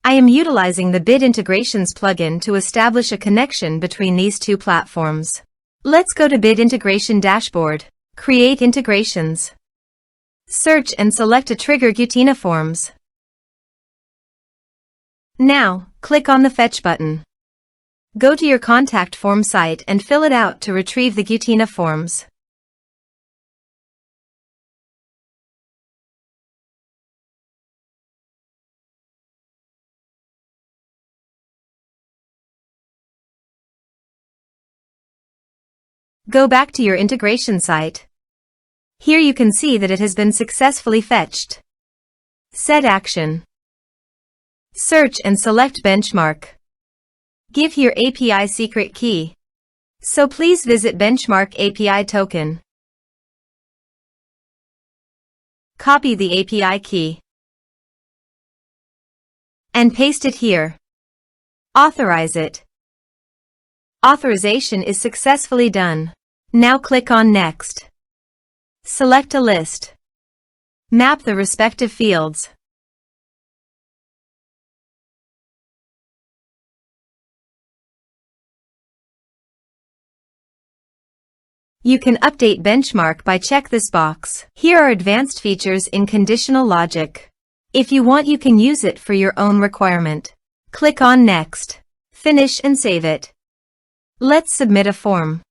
I am utilizing the Bid Integrations plugin to establish a connection between these two platforms. Let's go to Bid Integration Dashboard. Create integrations. Search and select a trigger Gutena Forms. Now, click on the Fetch button. Go to your contact form site and fill it out to retrieve the Gutena forms. Go back to your integration site. Here you can see that it has been successfully fetched. Set action. Search and select benchmark. Give your API secret key. So please visit benchmark API token. Copy the API key and paste it here. Authorize it. Authorization is successfully done. Now click on Next. Select a list. Map the respective fields. You can update benchmark by check this box. Here are advanced features in conditional logic. If you want, you can use it for your own requirement. Click on Next. Finish and save it. Let's submit a form.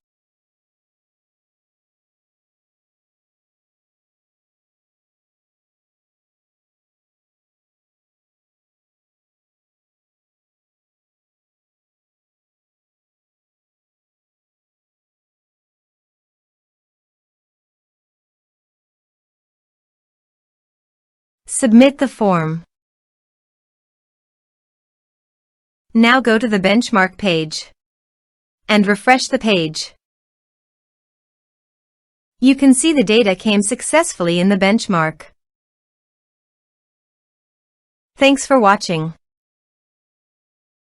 Submit the form. Now go to the benchmark page and refresh the page. You can see the data came successfully in the benchmark. Thanks for watching.